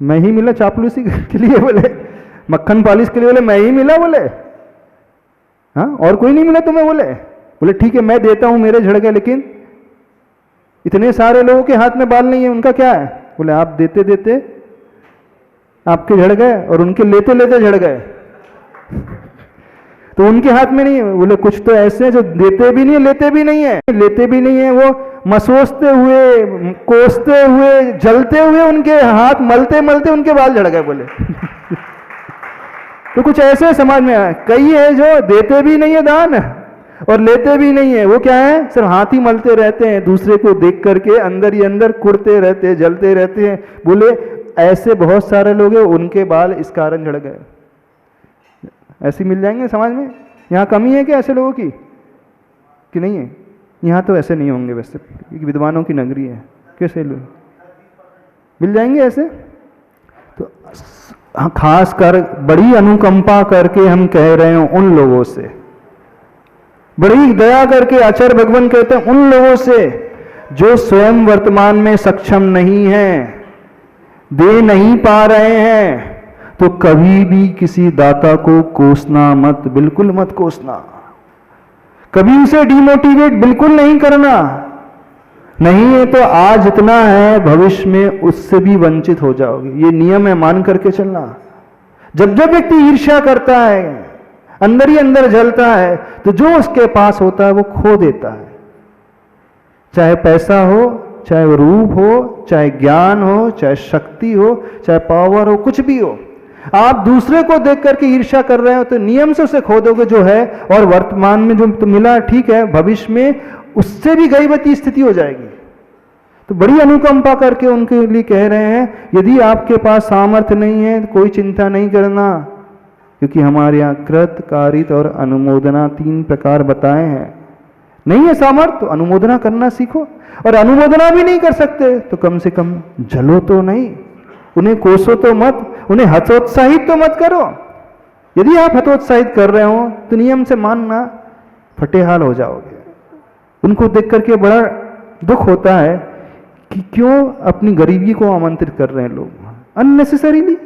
मैं ही मिला चापलूसी के लिए बोले, मक्खन पालिश के लिए बोले मैं ही मिला बोले, हाँ और कोई नहीं मिला तुम्हें बोले। बोले ठीक है मैं देता हूं, मेरे झड़ गए, लेकिन इतने सारे लोगों के हाथ में बाल नहीं है, उनका क्या है? बोले आप देते देते आपके झड़ गए और उनके लेते लेते झड़ गए, तो उनके हाथ में नहीं है। बोले कुछ तो ऐसे हैं जो देते भी नहीं है लेते भी नहीं है, लेते भी नहीं है, वो मसोसते हुए कोसते हुए जलते हुए उनके हाथ मलते मलते उनके बाल झड़ गए बोले। तो कुछ ऐसे समाज में है, कई है जो देते भी नहीं है दान और लेते भी नहीं है, वो क्या है सिर्फ हाथ ही मलते रहते हैं, दूसरे को देख करके अंदर ही अंदर कुड़ते रहते हैं, जलते रहते हैं। बोले ऐसे बहुत सारे लोग हैं, उनके बाल इस कारण झड़ गए। ऐसे मिल जाएंगे समाज में? यहाँ कमी है क्या ऐसे लोगों की कि नहीं है? यहाँ तो ऐसे नहीं होंगे वैसे, विद्वानों की नगरी है, कैसे लोग मिल जाएंगे ऐसे? तो खास कर बड़ी अनुकंपा करके हम कह रहे हैं उन लोगों से, बड़ी दया करके आचार्य भगवान कहते हैं उन लोगों से जो स्वयं वर्तमान में सक्षम नहीं है, दे नहीं पा रहे हैं, तो कभी भी किसी दाता को कोसना मत, बिल्कुल मत कोसना, कभी उसे डिमोटिवेट बिल्कुल नहीं करना। नहीं है तो आज इतना है, भविष्य में उससे भी वंचित हो जाओगे, ये नियम है, मान करके चलना। जब जब व्यक्ति ईर्ष्या करता है, अंदर ही अंदर जलता है, तो जो उसके पास होता है वो खो देता है, चाहे पैसा हो, चाहे वो रूप हो, चाहे ज्ञान हो, चाहे शक्ति हो, चाहे पावर हो, कुछ भी हो। आप दूसरे को देख करके ईर्ष्या कर रहे हो तो नियम से उसे खो दोगे जो है, और वर्तमान में जो तो मिला ठीक है, भविष्य में उससे भी गईवती स्थिति हो जाएगी। तो बड़ी अनुकंपा करके उनके लिए कह रहे हैं, यदि आपके पास सामर्थ्य नहीं है तो कोई चिंता नहीं करना, क्योंकि हमारे यहाँ कृत, कारित और अनुमोदना 3 प्रकार बताए हैं। नहीं है सामर्थ्य तो अनुमोदना करना सीखो, और अनुमोदना भी नहीं कर सकते तो कम से कम जलो तो नहीं, उन्हें कोसो तो मत, उन्हें हतोत्साहित तो मत करो। यदि आप हतोत्साहित कर रहे हो तो नियम से मानना फटेहाल हो जाओगे। उनको देख करके बड़ा दुख होता है कि क्यों अपनी गरीबी को आमंत्रित कर रहे हैं लोग अननेसेसरीली।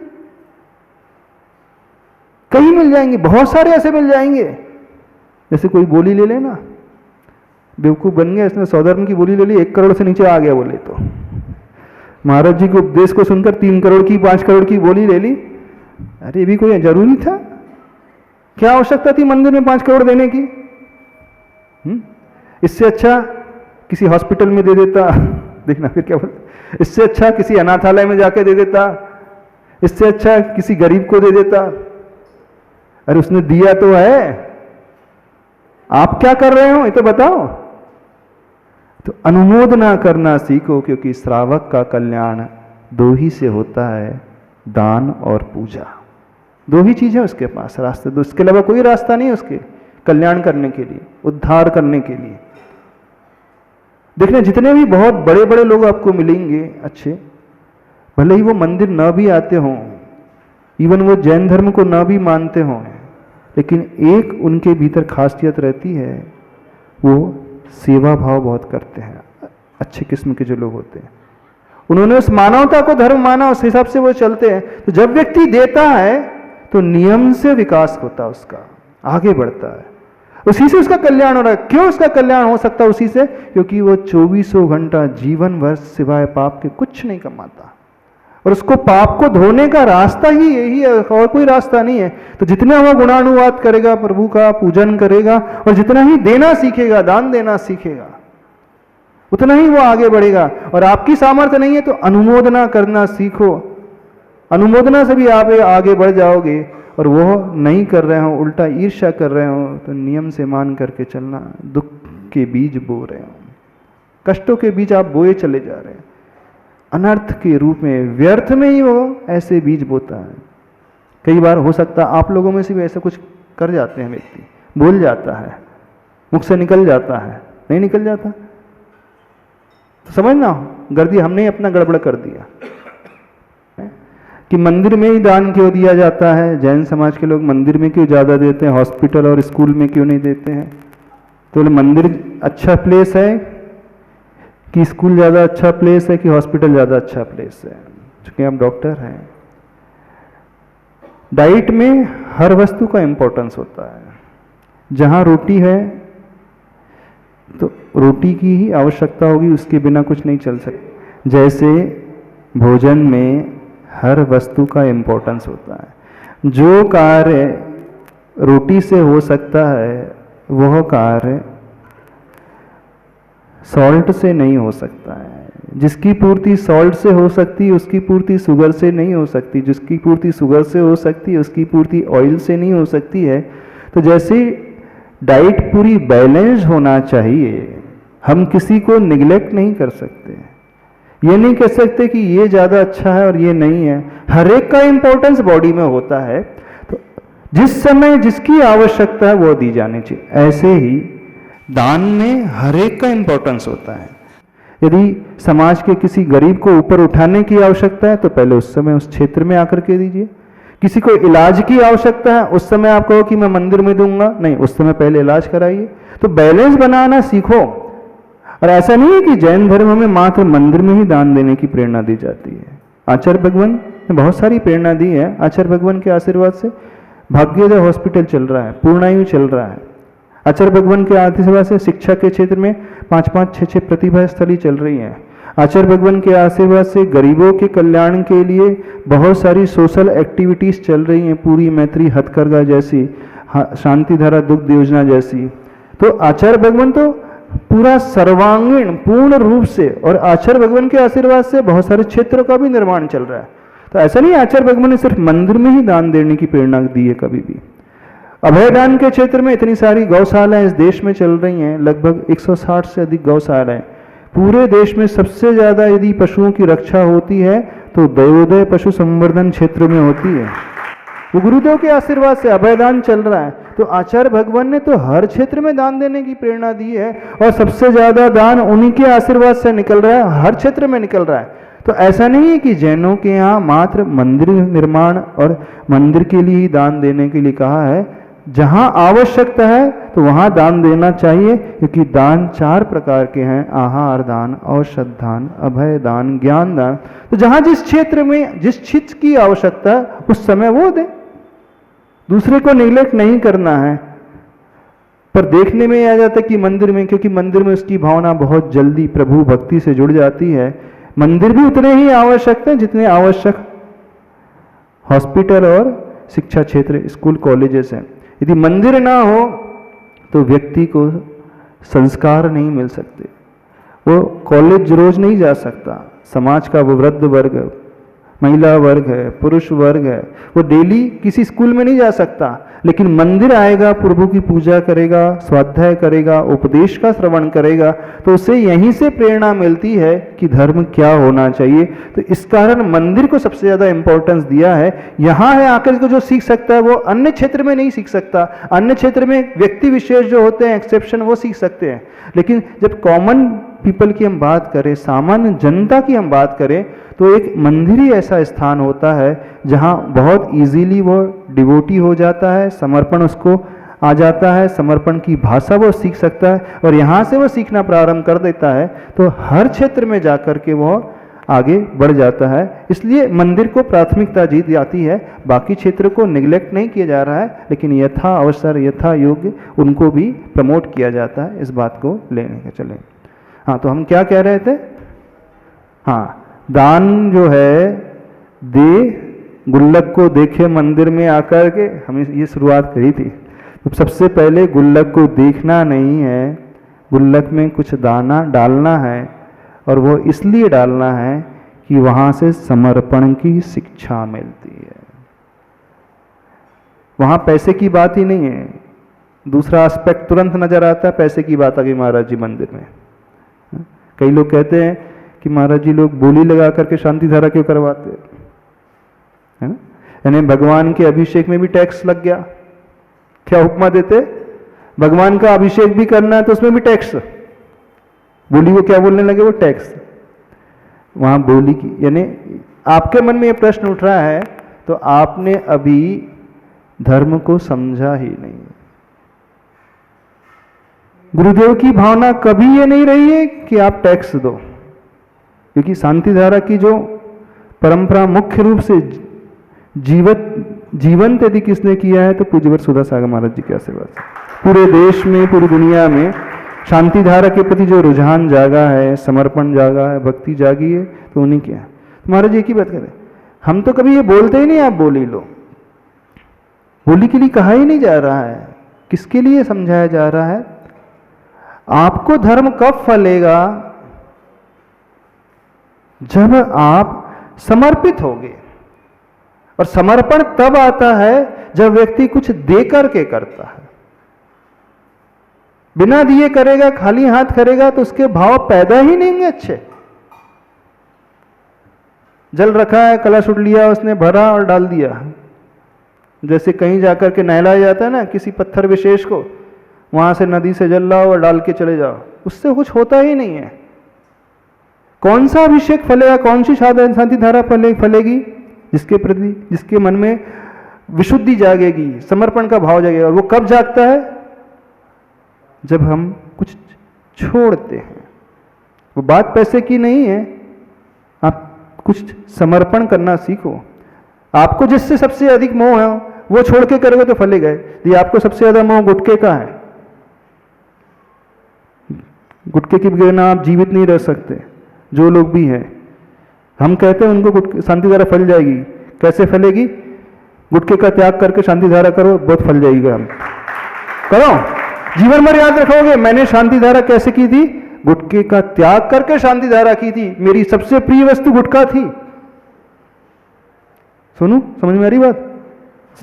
कई मिल जाएंगे, बहुत सारे ऐसे मिल जाएंगे। जैसे कोई बोली ले लेना, बेवकूफ बन गया, इसने सौधर्म की बोली ले ली, 1 करोड़ से नीचे आ गया बोले तो, महाराज जी के उपदेश को सुनकर 3 करोड़ की 5 करोड़ की बोली ले ली। अरे ये भी कोई जरूरी था? क्या आवश्यकता थी मंदिर में 5 करोड़ देने की? इससे अच्छा किसी हॉस्पिटल में दे देता, देखना फिर क्या बोलते, इससे अच्छा किसी अनाथालय में जाके दे देता, इससे अच्छा किसी गरीब को दे देता। अरे उसने दिया तो है, आप क्या कर रहे हो ये तो बताओ। तो अनुमोदना करना सीखो, क्योंकि श्रावक का कल्याण 2 ही से होता है, दान और पूजा। 2 ही चीजें उसके पास रास्ते, उसके अलावा कोई रास्ता नहीं उसके कल्याण करने के लिए, उद्धार करने के लिए। देखना जितने भी बहुत बड़े बड़े लोग आपको मिलेंगे अच्छे, भले ही वो मंदिर न भी आते हों, इवन वो जैन धर्म को न भी मानते हों, लेकिन एक उनके भीतर खासियत रहती है, वो सेवा भाव बहुत करते हैं। अच्छे किस्म के जो लोग होते हैं, उन्होंने उस मानवता को धर्म माना, उस हिसाब से वो चलते हैं। तो जब व्यक्ति देता है तो नियम से विकास होता है, उसका आगे बढ़ता है, उसी से उसका कल्याण हो रहा है। क्यों उसका कल्याण हो सकता है? उसी से, क्योंकि वो 2400 घंटा जीवन भर सिवाय पाप के कुछ नहीं कमाता, और उसको पाप को धोने का रास्ता ही यही है, और कोई रास्ता नहीं है। तो जितना वो गुणानुवाद करेगा, प्रभु का पूजन करेगा, और जितना ही देना सीखेगा, दान देना सीखेगा, उतना ही वो आगे बढ़ेगा। और आपकी सामर्थ्य नहीं है तो अनुमोदना करना सीखो, अनुमोदना से भी आप आगे बढ़ जाओगे। और वो नहीं कर रहे हो, उल्टा ईर्ष्या कर रहे हो, तो नियम से मान करके चलना। दुख के बीज बो रहे हो, कष्टों के बीज आप बोए चले जा रहे हैं, अनर्थ के रूप में, व्यर्थ में ही वो ऐसे बीज बोता है। कई बार हो सकता है आप लोगों में से भी ऐसा कुछ कर जाते हैं, व्यक्ति बोल जाता है, मुख से निकल जाता है, नहीं निकल जाता तो समझना गर्दी हमने अपना गड़बड़ कर दिया कि मंदिर में ही दान क्यों दिया जाता है, जैन समाज के लोग मंदिर में क्यों ज़्यादा देते हैं, हॉस्पिटल और स्कूल में क्यों नहीं देते हैं। तो मंदिर अच्छा प्लेस है कि स्कूल ज़्यादा अच्छा प्लेस है कि हॉस्पिटल ज़्यादा अच्छा प्लेस है? चूंकि आप डॉक्टर हैं, डाइट में हर वस्तु का इंपॉर्टेंस होता है। जहां रोटी है तो रोटी की ही आवश्यकता होगी, उसके बिना कुछ नहीं चल सकता। जैसे भोजन में हर वस्तु का इंपॉर्टेंस होता है। जो कार्य रोटी से हो सकता है वह कार्य सॉल्ट से नहीं हो सकता है। जिसकी पूर्ति सॉल्ट से हो सकती है उसकी पूर्ति शुगर से नहीं हो सकती, जिसकी पूर्ति शुगर से हो सकती है उसकी पूर्ति ऑयल से नहीं हो सकती है। तो जैसे डाइट पूरी बैलेंस होना चाहिए, हम किसी को निगलेक्ट नहीं कर सकते, ये नहीं कह सकते कि ये ज़्यादा अच्छा है और ये नहीं है। हर एक का इंपॉर्टेंस बॉडी में होता है, तो जिस समय जिसकी आवश्यकता है वो दी जानी चाहिए। ऐसे ही दान में हर एक का इंपॉर्टेंस होता है। यदि समाज के किसी गरीब को ऊपर उठाने की आवश्यकता है तो पहले उस समय उस क्षेत्र में आकर के दीजिए। किसी को इलाज की आवश्यकता है, उस समय आप कहो कि मैं मंदिर में दूंगा, नहीं, उस समय पहले इलाज कराइए। तो बैलेंस बनाना सीखो। और ऐसा नहीं है कि जैन धर्म में मात्र मंदिर में ही दान देने की प्रेरणा दी जाती है। आचार्य भगवान ने बहुत सारी प्रेरणा दी है। आचार्य भगवान के आशीर्वाद से भाग्योदय हॉस्पिटल चल रहा है, पूर्णायु चल रहा है। आचार्य भगवान के आशीर्वाद से शिक्षा के क्षेत्र में 5-5, 6-6 प्रतिभा स्थली चल रही है। आचार्य भगवान के आशीर्वाद से गरीबों के कल्याण के लिए बहुत सारी सोशल एक्टिविटीज चल रही हैं, पूरी मैत्री हथकरघा जैसी, शांतिधारा दुग्ध योजना जैसी। तो आचार्य भगवान तो पूरा सर्वांगीण पूर्ण रूप से, और आचार्य भगवान के आशीर्वाद से बहुत सारे क्षेत्रों का भी निर्माण चल रहा है। तो ऐसा नहीं आचार्य भगवान ने सिर्फ मंदिर में ही दान देने की प्रेरणा दी है कभी भी। अभयदान के क्षेत्र में इतनी सारी गौशालाएं इस देश में चल रही हैं, लगभग 160 से अधिक गौशालाएं। पूरे देश में सबसे ज्यादा यदि पशुओं की रक्षा होती है तो दयोदय पशु संवर्धन क्षेत्र में होती है। वो गुरुदेव के आशीर्वाद से अभयदान चल रहा है। तो आचार्य भगवान ने तो हर क्षेत्र में दान देने की प्रेरणा दी है, और सबसे ज्यादा दान उन्हीं के आशीर्वाद से निकल रहा है, हर क्षेत्र में निकल रहा है। तो ऐसा नहीं है कि जैनों के यहाँ मात्र मंदिर निर्माण और मंदिर के लिए ही दान देने के लिए कहा है। जहां आवश्यकता है तो वहां दान देना चाहिए, क्योंकि दान 4 प्रकार के हैं: आहार दान, औषध दान, अभय दान, ज्ञान दान। तो जहां जिस क्षेत्र में जिस चीज की आवश्यकता है उस समय वो दे, दूसरे को निगलेक्ट नहीं करना है। पर देखने में आ जाता है कि मंदिर में, क्योंकि मंदिर में उसकी भावना बहुत जल्दी प्रभु भक्ति से जुड़ जाती है। मंदिर भी उतने ही आवश्यक हैं जितने आवश्यक हॉस्पिटल और शिक्षा क्षेत्र, स्कूल, कॉलेजेस हैं। यदि मंदिर ना हो तो व्यक्ति को संस्कार नहीं मिल सकते, वो कॉलेज रोज नहीं जा सकता। समाज का वो वृद्ध वर्ग, महिला वर्ग है, पुरुष वर्ग है, वो डेली किसी स्कूल में नहीं जा सकता, लेकिन मंदिर आएगा, प्रभु की पूजा करेगा, स्वाध्याय करेगा, उपदेश का श्रवण करेगा, तो उसे यहीं से प्रेरणा मिलती है कि धर्म क्या होना चाहिए। तो इस कारण मंदिर को सबसे ज्यादा इंपॉर्टेंस दिया है। यहाँ है आकर के जो सीख सकता है वो अन्य क्षेत्र में नहीं सीख सकता। अन्य क्षेत्र में व्यक्ति विशेष जो होते हैं, एक्सेप्शन, वो सीख सकते हैं। लेकिन जब कॉमन पीपल की हम बात करें, सामान्य जनता की हम बात करें, तो एक मंदिर ही ऐसा स्थान होता है जहाँ बहुत इजीली वो डिवोटी हो जाता है, समर्पण उसको आ जाता है, समर्पण की भाषा वो सीख सकता है, और यहाँ से वो सीखना प्रारंभ कर देता है तो हर क्षेत्र में जाकर के वो आगे बढ़ जाता है। इसलिए मंदिर को प्राथमिकता दी जाती है, बाकी क्षेत्र को निगलेक्ट नहीं किया जा रहा है, लेकिन यथा अवसर यथा योग्य उनको भी प्रमोट किया जाता है। इस बात को लेने के चले। हाँ, तो हम क्या कह रहे थे? हाँ, दान जो है दे, गुल्लक को देखे मंदिर में आकर के, हमने ये शुरुआत करी थी। तो सबसे पहले गुल्लक को देखना नहीं है, गुल्लक में कुछ दाना डालना है, और वो इसलिए डालना है कि वहाँ से समर्पण की शिक्षा मिलती है। वहाँ पैसे की बात ही नहीं है। दूसरा एस्पेक्ट तुरंत नजर आता है, पैसे की बात आ गई महाराज जी मंदिर में। कई लोग कहते हैं कि महाराज जी लोग बोली लगा करके शांति धारा क्यों करवाते हैं, यानी भगवान के अभिषेक में भी टैक्स लग गया। क्या उपमा देते? भगवान का अभिषेक भी करना है तो उसमें भी टैक्स। बोली को क्या बोलने लगे? वो टैक्स। वहां बोली की, यानी आपके मन में ये प्रश्न उठ रहा है तो आपने अभी धर्म को समझा ही नहीं। गुरुदेव की भावना कभी ये नहीं रही है कि आप टैक्स दो, क्योंकि शांति धारा की जो परंपरा मुख्य रूप से जीवंत यदि किसने किया है तो पूज्यवर सुधा सागर महाराज जी के आशीर्वाद से। पूरे देश में, पूरी दुनिया में शांति धारा के प्रति जो रुझान जागा है, समर्पण जागा है, भक्ति जागी है, तो उन्हीं के हैं। महाराज जी की बात करें, हम तो कभी ये बोलते ही नहीं, आप बोली लो। बोली के लिए कहा ही नहीं जा रहा है, किसके लिए समझाया जा रहा है? आपको धर्म कब फलेगा? जब आप समर्पित होगे। और समर्पण तब आता है जब व्यक्ति कुछ दे करके करता है। बिना दिए करेगा, खाली हाथ करेगा तो उसके भाव पैदा ही नहीं होंगे अच्छे। जल रखा है, कलश उठ लिया उसने, भरा और डाल दिया। जैसे कहीं जाकर के नहलाया जाता है ना किसी पत्थर विशेष को, वहां से नदी से जल लाओ और डाल के चले जाओ, उससे कुछ होता ही नहीं है। कौन सा अभिषेक फलेगा, कौन सी शांति धारा फलेगी? जिसके प्रति, जिसके मन में विशुद्धि जागेगी, समर्पण का भाव जागेगा। और वो कब जागता है? जब हम कुछ छोड़ते हैं। वो बात पैसे की नहीं है, आप कुछ समर्पण करना सीखो। आपको जिससे सबसे अधिक मोह है वो छोड़ के करोगे तो फलेगा। ये आपको सबसे ज्यादा मोह गुटखे का है, गुटखे के बिना आप जीवित नहीं रह सकते। जो लोग भी हैं, हम कहते हैं उनको शांति धारा फल जाएगी। कैसे फलेगी? गुटखे का त्याग करके शांति धारा करो, बहुत फल जाएगा। हम करो, जीवन भर याद रखोगे। मैंने शांति धारा कैसे की थी? गुटखे का त्याग करके शांति धारा की थी। मेरी सबसे प्रिय वस्तु गुटखा थी। सुनो, समझ में आ रही बात?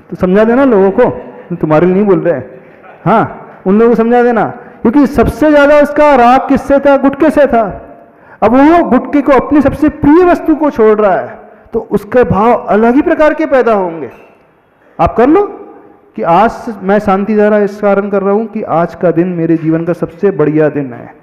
तो समझा देना लोगों को, तुम्हारे लिए नहीं बोल रहे। हाँ, उन लोगों को समझा देना, क्योंकि सबसे ज्यादा उसका राग किससे था? गुटखे से था। अब वो गुटखे को, अपनी सबसे प्रिय वस्तु को छोड़ रहा है, तो उसके भाव अलग ही प्रकार के पैदा होंगे। आप कर लो कि आज मैं शांति धारा इस कारण कर रहा हूं कि आज का दिन मेरे जीवन का सबसे बढ़िया दिन है।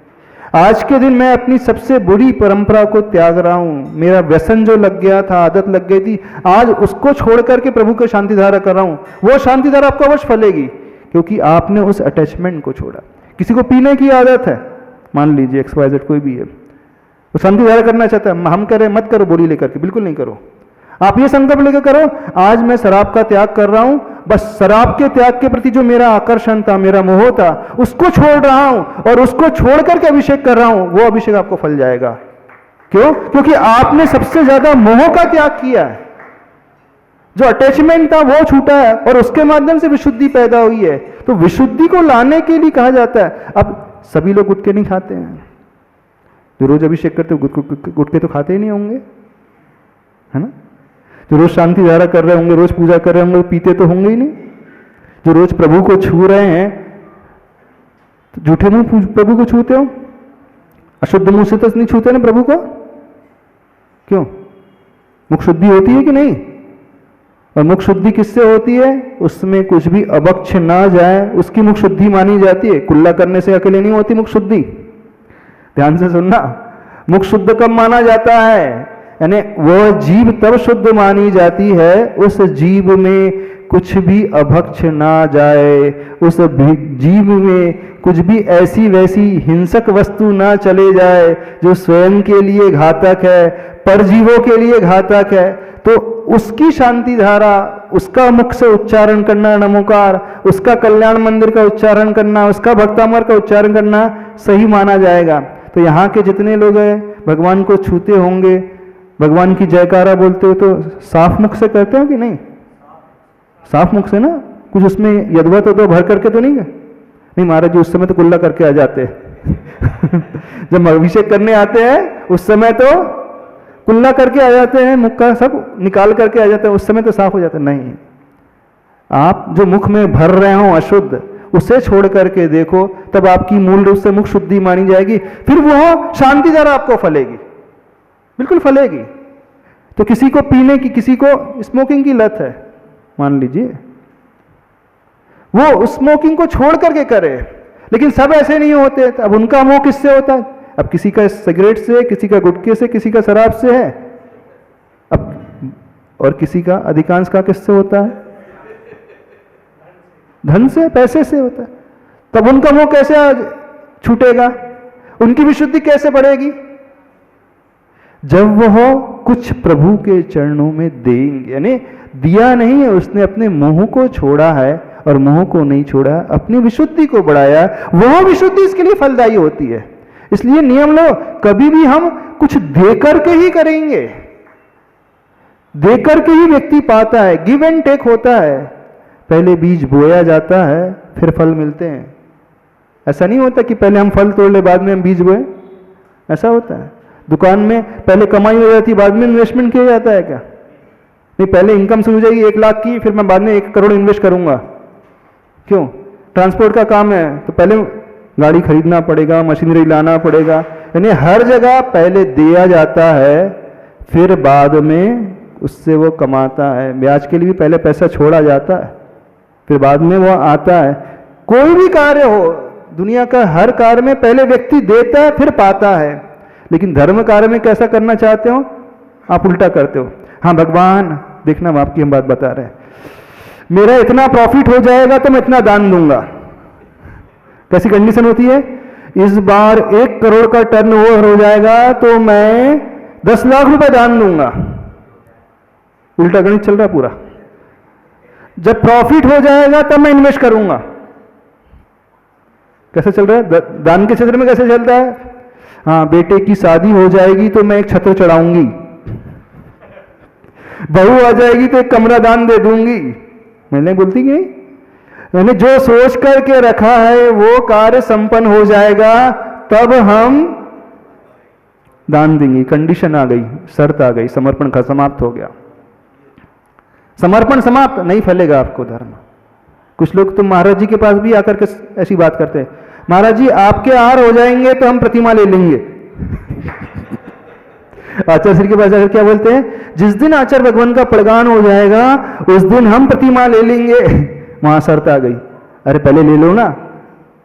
आज के दिन मैं अपनी सबसे बुरी परंपरा को त्याग रहा हूं। मेरा व्यसन जो लग गया था, आदत लग गई थी, आज उसको छोड़ करके प्रभु को शांति धारा कर रहा हूं। वो शांति धारा आपको अवश्य फलेगी, क्योंकि आपने उस अटैचमेंट को छोड़ा। किसी को पीने की आदत है, मान लीजिए XYZ कोई भी है, वो शांति धारा करना चाहता है, हम करें मत करो बोली लेकर के, बिल्कुल नहीं करो। आप ये संकल्प लेकर करो, आज मैं शराब का त्याग कर रहा हूं। बस शराब के त्याग के प्रति जो मेरा आकर्षण था, मेरा मोह था, उसको छोड़ रहा हूं और उसको छोड़ करके अभिषेक कर रहा हूं। वो अभिषेक आपको फल जाएगा। क्यों? क्योंकि आपने सबसे ज्यादा मोह का त्याग किया है। जो अटैचमेंट था वो छूटा है और उसके माध्यम से विशुद्धि पैदा हुई है। तो विशुद्धि को लाने के लिए कहा जाता है। अब सभी लोग गुटखे नहीं खाते हैं, जो रोज अभिषेक करते गुटखे तो खाते ही नहीं होंगे, है ना? जो रोज शांति धारा कर रहे होंगे, रोज पूजा कर रहे होंगे, पीते तो होंगे ही नहीं। जो रोज प्रभु को छू रहे हैं, तो झूठे मुंह प्रभु को छूते हो? अशुद्ध मुंह से तो नहीं छूते ना प्रभु को। क्यों? मुख शुद्धि होती है कि नहीं? और मुख शुद्धि किससे होती है? उसमें कुछ भी अभक्ष ना जाए, उसकी मुख शुद्धि मानी जाती है। कुल्ला करने से अकेले नहीं होती मुख शुद्धि। ध्यान से सुनना, मुख शुद्ध कब माना जाता है? यानी वह जीव तब शुद्ध मानी जाती है, उस जीव में कुछ भी अभक्ष ना जाए, उस जीव में कुछ भी ऐसी वैसी हिंसक वस्तु ना चले जाए जो स्वयं के लिए घातक है, परजीवों के लिए घातक है। तो उसकी शांति धारा, उसका मुख से उच्चारण करना नमोकार, उसका कल्याण मंदिर का उच्चारण करना, उसका भक्तामर का उच्चारण करना सही माना जाएगा। तो यहाँ के जितने लोग हैं भगवान को छूते होंगे, भगवान की जयकारा बोलते हो, तो साफ मुख से करते हो कि नहीं? साफ मुख से ना, कुछ उसमें यदवत तो भर करके तो नहीं है? नहीं महाराज जी, उस समय तो कुल्ला करके आ जाते हैं। जब अभिषेक करने आते हैं उस समय तो कुल्ला करके आ जाते हैं, मुख का सब निकाल करके आ जाते हैं, उस समय तो साफ हो जाता है। नहीं, आप जो मुख में भर रहे हो अशुद्ध, उसे छोड़ करके देखो, तब आपकी मूल रूप से मुख शुद्धि मानी जाएगी। फिर वह शांति धारा आपको फलेगी, बिल्कुल फलेगी। तो किसी को पीने की, किसी को स्मोकिंग की लत है, मान लीजिए, वो स्मोकिंग को छोड़ करके करे, लेकिन सब ऐसे नहीं होते। अब उनका मोह किससे होता है? अब किसी का सिगरेट से, किसी का गुटखे से, किसी का शराब से है, अब और किसी का, अधिकांश का किससे होता है? धन से, पैसे से होता है। तब उनका मोह कैसे छूटेगा? उनकी विशुद्धि कैसे बढ़ेगी? जब वह कुछ प्रभु के चरणों में देंगे। यानी दिया नहीं है, उसने अपने मोह को छोड़ा है और मोह को नहीं छोड़ा, अपनी विशुद्धि को बढ़ाया, वह विशुद्धि इसके लिए फलदायी होती है। इसलिए नियम लो, कभी भी हम कुछ देकर के ही करेंगे, देकर के ही व्यक्ति पाता है, गिव एंड टेक होता है। पहले बीज बोया जाता है फिर फल मिलते हैं। ऐसा नहीं होता कि पहले हम फल तोड़ ले बाद में हम बीज बोए, ऐसा होता है। दुकान में पहले कमाई हो जाती बाद में इन्वेस्टमेंट किया जाता है क्या? नहीं, पहले इनकम शुरू हो जाएगी 1 लाख की, फिर मैं बाद में 1 करोड़ इन्वेस्ट करूंगा। क्यों? ट्रांसपोर्ट का काम है तो पहले गाड़ी खरीदना पड़ेगा, मशीनरी लाना पड़ेगा। यानी हर जगह पहले दिया जाता है फिर बाद में उससे वो कमाता है। ब्याज के लिए भी पहले पैसा छोड़ा जाता है फिर बाद में वो आता है। कोई भी कार्य हो, दुनिया का हर कार्य में पहले व्यक्ति देता है फिर पाता है। लेकिन धर्म कार्य में कैसा करना चाहते हो? आप उल्टा करते हो। हाँ भगवान देखना, आपकी हम बात बता रहे हैं, मेरा इतना प्रॉफिट हो जाएगा तो मैं इतना दान दूंगा। कैसी कंडीशन होती है? इस बार 1 करोड़ का टर्नओवर हो जाएगा तो मैं 10 लाख रुपए दान दूंगा। उल्टा गणित चल रहा पूरा। जब प्रॉफिट हो जाएगा तब मैं इन्वेस्ट करूंगा। कैसे चल रहा है? दान के क्षेत्र में कैसे चलता है? हाँ, बेटे की शादी हो जाएगी तो मैं एक छत्र चढ़ाऊंगी, बहू आ जाएगी तो एक कमरा दान दे दूंगी। मैंने बोलती कि नहीं, मैंने जो सोच करके रखा है वो कार्य संपन्न हो जाएगा तब हम दान देंगे। कंडीशन आ गई, शर्त आ गई, समर्पण का समाप्त हो गया। समर्पण समाप्त नहीं फलेगा आपको धर्म। कुछ लोग तो महाराज जी के पास भी आकर के ऐसी बात करते हैं, महाराज जी आपके आहार हो जाएंगे तो हम प्रतिमा ले लेंगे। आचार्य श्री के पास आकर क्या बोलते हैं? जिस दिन आचार्य भगवान का प्रगान हो जाएगा उस दिन हम प्रतिमा ले लेंगे। वहां शर्त आ गई, अरे पहले ले लो ना,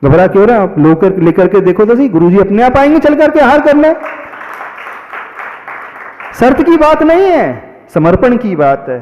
घबरा क्यों रहा? आप लोकर लेकर के देखो तो सही, गुरुजी अपने आप आएंगे चल करके आहार करने। शर्त की बात नहीं है, समर्पण की बात है।